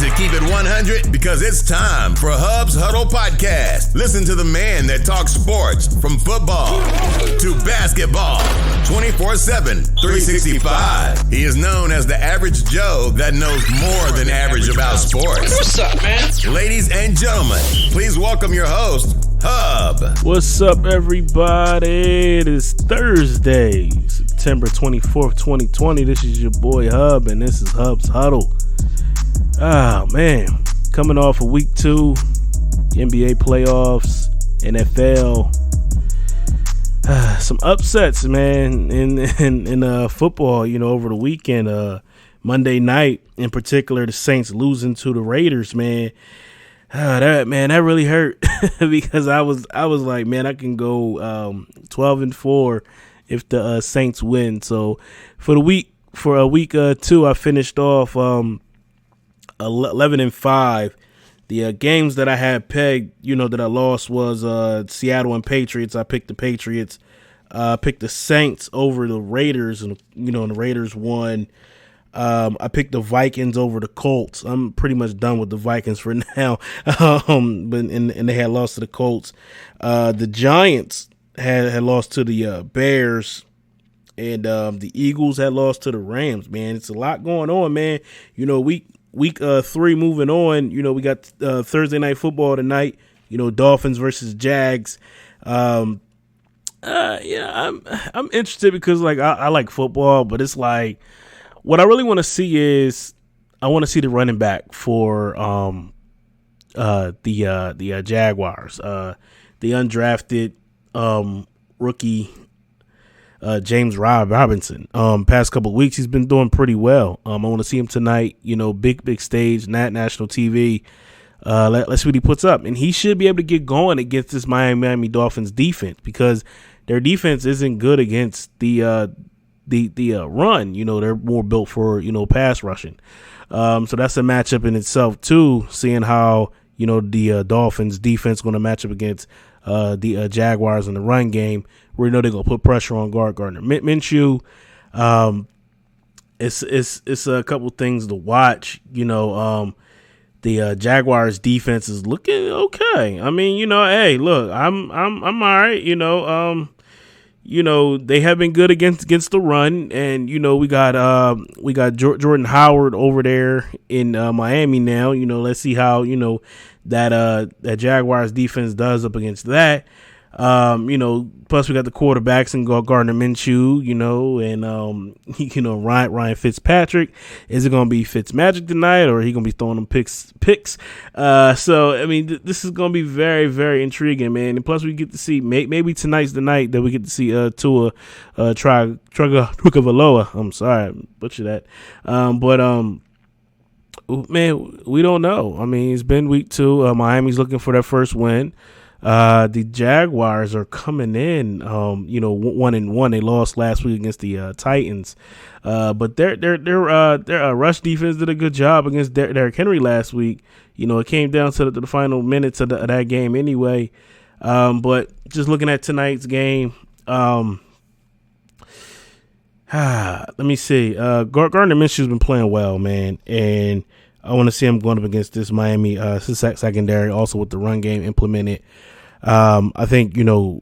to keep it 100 because it's time for Hub's Huddle Podcast. Listen to the man that talks sports from football to basketball 24/7, 365. He is known as the average Joe that knows more than average about sports. What's up, man? Ladies and gentlemen, please welcome your host, Hub. What's up, everybody? It is Thursday, September 24th, 2020. This is your boy Hub, and this is Hub's Huddle. Oh, man. Coming off of week 2, NBA playoffs, NFL. Some upsets, man, in football, over the weekend. Monday night, in particular, the Saints losing to the Raiders, man. That really hurt because I was like, man, I can go 12-4 if the Saints win. So for week 2, I finished off 11-5. The games that I had pegged, that I lost was Seattle and Patriots. I picked the Patriots. Picked the Saints over the Raiders, and the Raiders won. I picked the Vikings over the Colts. I'm pretty much done with the Vikings for now. And they had lost to the Colts. The Giants had lost to the Bears, and the Eagles had lost to the Rams. Man, it's a lot going on, man. Week 3 moving on. We got Thursday night football tonight. Dolphins versus Jags. I'm interested because I like football, but it's like, what I really want to see is I want to see the running back for the Jaguars. The undrafted rookie James Robinson. Past couple of weeks he's been doing pretty well. I want to see him tonight. Big stage, national TV. Let's see what he puts up, and he should be able to get going against this Miami Dolphins defense because their defense isn't good against the run. They're more built for pass rushing. So that's a matchup in itself too. Seeing how the Dolphins defense going to match up against the Jaguars in the run game, where they're going to put pressure on Gardner Minshew. It's a couple things to watch. The Jaguars defense is looking okay. I mean, hey, look, I'm all right. They have been good against the run, and we got Jordan Howard over there in Miami now. Let's see how that Jaguars defense does up against that. Plus we got the quarterbacks and Gardner Minshew, and Ryan Fitzpatrick. Is it going to be Fitzmagic tonight, or are he going to be throwing them picks? So I mean, this is going to be very, very intriguing, man. And plus we get to see maybe tonight's the night that we get to see Tua Tagovailoa. I'm sorry, I butchered that. Man, we don't know. I mean, it's been week 2. Miami's looking for their first win. The Jaguars are coming in, 1-1. They lost last week against the Titans, but their rush defense did a good job against Derrick Henry last week. It came down to the final minutes of that game anyway. But just looking at tonight's game, let me see. Gardner Minshew's been playing well, man, and I want to see him going up against this Miami secondary, also with the run game implemented. I think, we're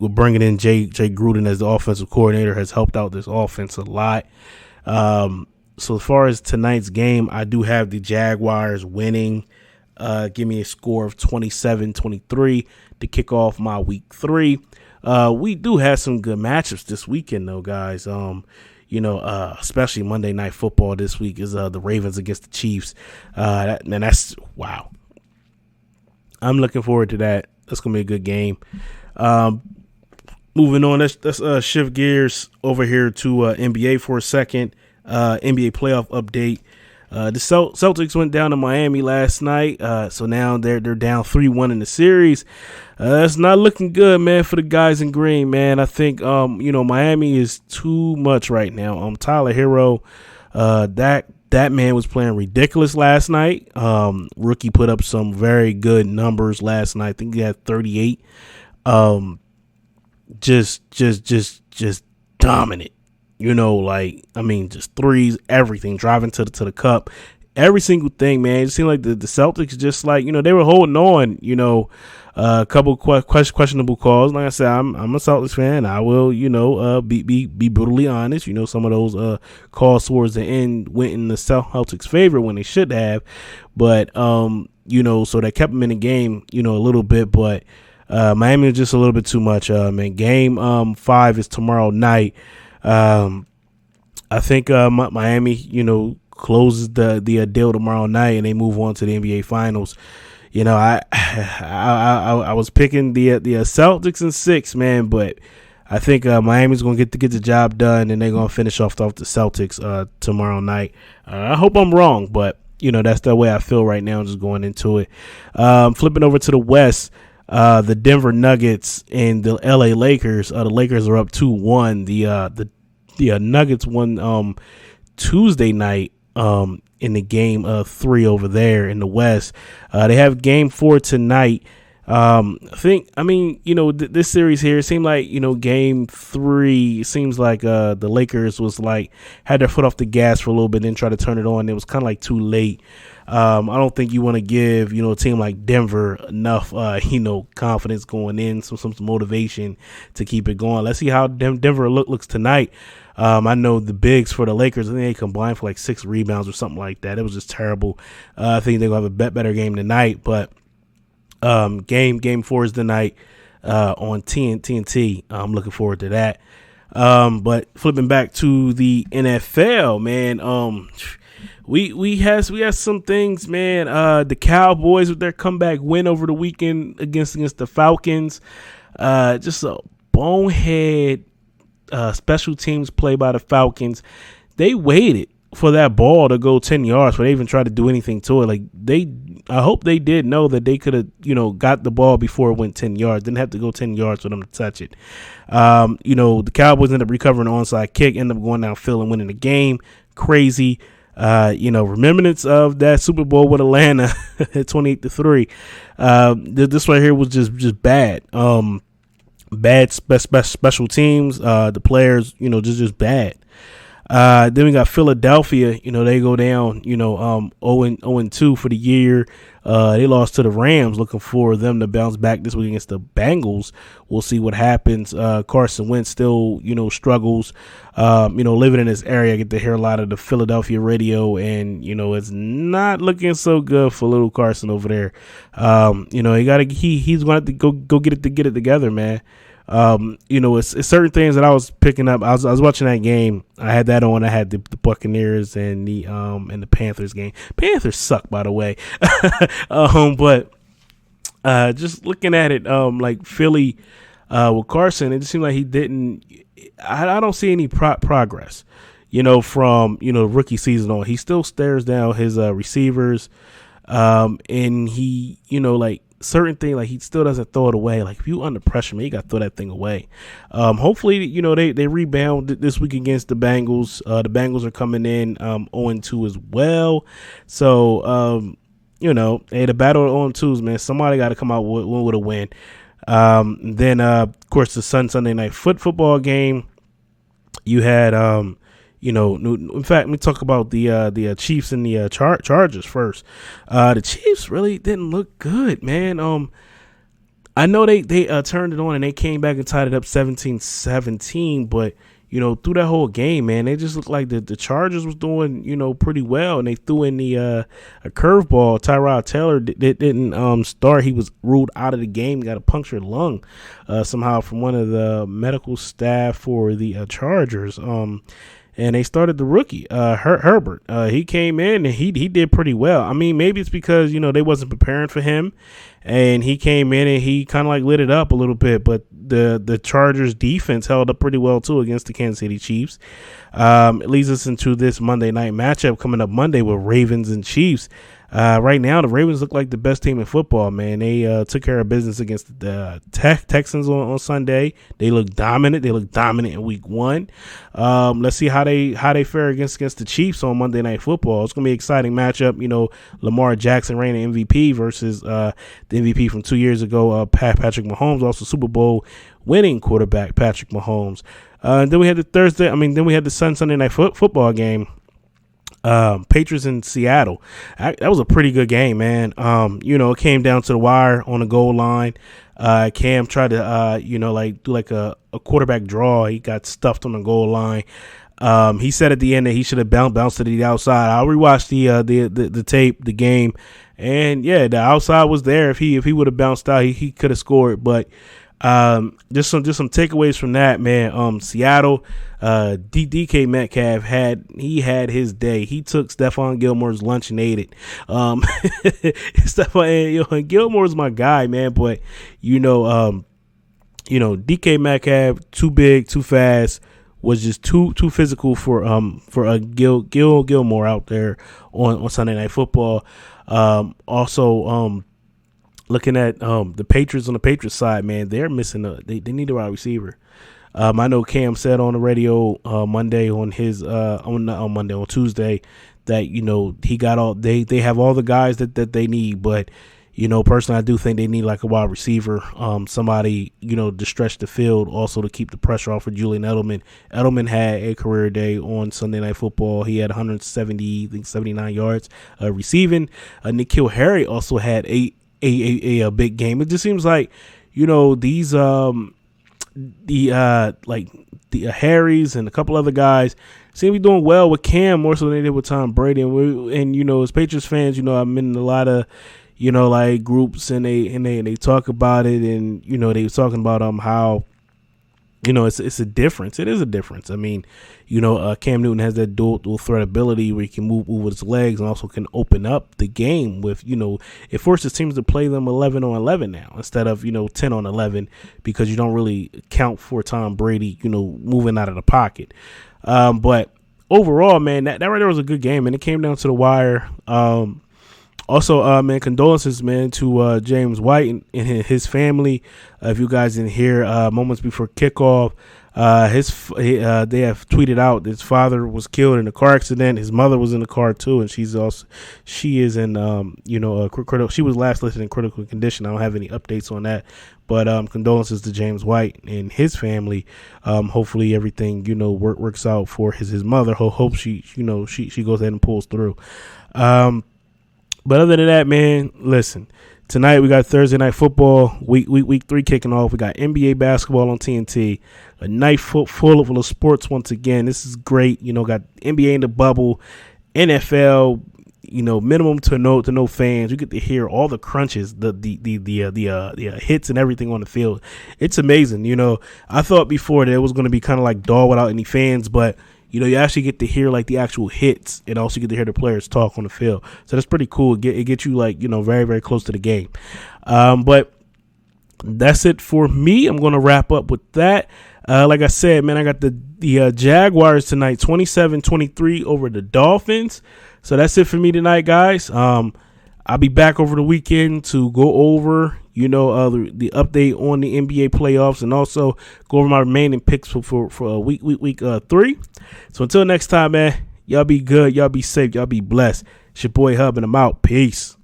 bringing in Jay Gruden as the offensive coordinator has helped out this offense a lot. So as far as tonight's game, I do have the Jaguars winning. Give me a score of 27-23 to kick off my week 3. We do have some good matchups this weekend, though, guys. Especially Monday Night Football this week is the Ravens against the Chiefs. That's wow. I'm looking forward to that. That's gonna be a good game. Moving on, let's shift gears over here to NBA for a second. NBA playoff update. The Celtics went down to Miami last night, so now they're down 3-1 in the series. It's not looking good, man, for the guys in green, man. I think Miami is too much right now. Tyler Hero, that man was playing ridiculous last night. Rookie put up some very good numbers last night. I think he had 38. Just dominant. Just threes, everything, driving to the cup. every single thing, man. It seemed like the Celtics just like, they were holding on, a couple questionable calls. Like I said, I'm a Celtics fan. I will, be brutally honest. Some of those calls towards the end went in the Celtics' favor when they should have. But, so that kept them in the game, a little bit. But Miami was just a little bit too much, man. Game 5 is tomorrow night. I think Miami, closes the deal tomorrow night and they move on to the NBA Finals. I was picking the Celtics in 6, man, but I think Miami's going to get the job done and they're going to finish off the Celtics tomorrow night. I hope I'm wrong, but that's the way I feel right now, just going into it. Flipping over to the West, the Denver Nuggets and the LA Lakers. The Lakers are up 2-1. The Nuggets won Tuesday night in the game 3 over there in the West. They have game 4 tonight. This series here, it seemed like, game 3, it seems like the Lakers was like, had their foot off the gas for a little bit, then try to turn it on. It was kind of like too late. I don't think you want to give, a team like Denver enough, confidence going in, some motivation to keep it going. Let's see how Denver looks tonight. I know the bigs for the Lakers, I think they combined for like 6 rebounds or something like that. It was just terrible. I think they're going to have a better game tonight, but game 4 is tonight on TNT. I'm looking forward to that. But flipping back to the NFL, man, we had some things, man. The Cowboys with their comeback win over the weekend against the Falcons. Just a bonehead special teams play by the Falcons. They waited for that ball to go 10 yards before they even tried to do anything to it. I hope they did know that they could have, got the ball before it went 10 yards. Didn't have to go 10 yards for them to touch it. The Cowboys ended up recovering an onside kick, ended up going downfield and winning the game. Crazy. Remembrance of that Super Bowl with Atlanta at 28-3. This right here was just bad. Bad special teams. The players, just bad. Then we got Philadelphia. They go down, 0-2 for the year. They lost to the Rams. Looking for them to bounce back this week against the Bengals. We'll see what happens. Carson Wentz still, struggles. Living in this area, I get to hear a lot of the Philadelphia radio, and it's not looking so good for little Carson over there. He's going to have to go get it together, man. It's certain things that I was picking up. I was watching that game. I had that on. I had the Buccaneers and the Panthers game. Panthers suck, by the way. But just looking at it, like Philly with Carson, it just seemed like he didn't. I don't see any progress. From rookie season on, he still stares down his receivers, and he certain thing, like he still doesn't throw it away. Like if you under pressure, man, you got to throw that thing away. Hopefully, they rebound this week against the Bengals. The Bengals are coming in 0-2 as well. So, the battle of 0-2s, man. Somebody got to come out with a win. Then, of course, the Sunday night football game. You had, in fact, let me talk about the Chiefs and the Chargers first. The Chiefs really didn't look good, man. I know they turned it on and they came back and tied it up 17-17, but through that whole game, man, they just looked like the Chargers was doing pretty well, and they threw in a curveball. Tyrod Taylor didn't start. He was ruled out of the game. Got a punctured lung somehow from one of the medical staff for the Chargers. And they started the rookie, Herbert. He came in and he did pretty well. I mean, maybe it's because, they wasn't preparing for him. And he came in and he kind of like lit it up a little bit. But the Chargers defense held up pretty well, too, against the Kansas City Chiefs. It leads us into this Monday night matchup coming up Monday with Ravens and Chiefs. Right now, the Ravens look like the best team in football, man. They took care of business against the Texans on Sunday. They look dominant. They look dominant in week 1. Let's see how they fare against the Chiefs on Monday Night Football. It's going to be an exciting matchup. Lamar Jackson reigning MVP versus the MVP from 2 years ago, Patrick Mahomes, also Super Bowl winning quarterback Patrick Mahomes. Then we had the Sunday Night Football game. Patriots in Seattle. That was a pretty good game, man. It came down to the wire on the goal line. Cam tried to, do like a quarterback draw. He got stuffed on the goal line. He said at the end that he should have bounced to the outside. I rewatched the tape, the game, and yeah, the outside was there. If he would have bounced out, he could have scored. But just some takeaways from that, man. Seattle, DK Metcalf had his day. He took Stephon Gilmore's lunch and ate it. Stephon Gilmore's my guy, man. But DK Metcalf too big, too fast. Was just too physical for Gilmore out there on Sunday Night Football. Looking at the Patriots on the Patriots side, man, they're missing they need a wide receiver. I know Cam said on the radio Monday on Tuesday that he got all they have all the guys that they need, but personally, I do think they need like a wide receiver, somebody, to stretch the field, also to keep the pressure off of Julian Edelman. Edelman had a career day on Sunday Night Football. He had 79 yards receiving. N'Keal Harry also had a big game. It just seems like, these the Harrys and a couple other guys seem to be doing well with Cam more so than they did with Tom Brady. And as Patriots fans, I'm in a lot of groups and they talk about it, and they were talking about how it's a difference. It is a difference. I mean, Cam Newton has that dual threat ability where he can move with his legs and also can open up the game with it forces teams to play them 11 on 11 now instead of 10 on 11 because you don't really count for Tom Brady moving out of the pocket. But overall, man, that right there was a good game, and it came down to the wire. Also, man, condolences, man, to James White and his family. If you guys didn't hear, moments before kickoff, they have tweeted out his father was killed in a car accident. His mother was in the car too, and she is in critical. She was last listed in critical condition. I don't have any updates on that, but condolences to James White and his family. Hopefully everything works out for his mother. Hope she goes ahead and pulls through. But other than that, man, listen, tonight we got Thursday Night Football, week 3 kicking off. We got NBA basketball on TNT, a night full of sports once again. This is great. Got NBA in the bubble, NFL, minimum to no fans. You get to hear all the crunches, the hits and everything on the field. It's amazing. I thought before that it was going to be kind of like Dog without any fans, but you actually get to hear like the actual hits and also get to hear the players talk on the field. So that's pretty cool. It gets you very, very close to the game. But that's it for me. I'm going to wrap up with that. Like I said, man, I got the Jaguars tonight, 27-23 over the Dolphins. So that's it for me tonight, guys. I'll be back over the weekend to go over the update on the NBA playoffs and also go over my remaining picks for week 3. So until next time, man, y'all be good, y'all be safe, y'all be blessed. It's your boy Hub, and I'm out. Peace.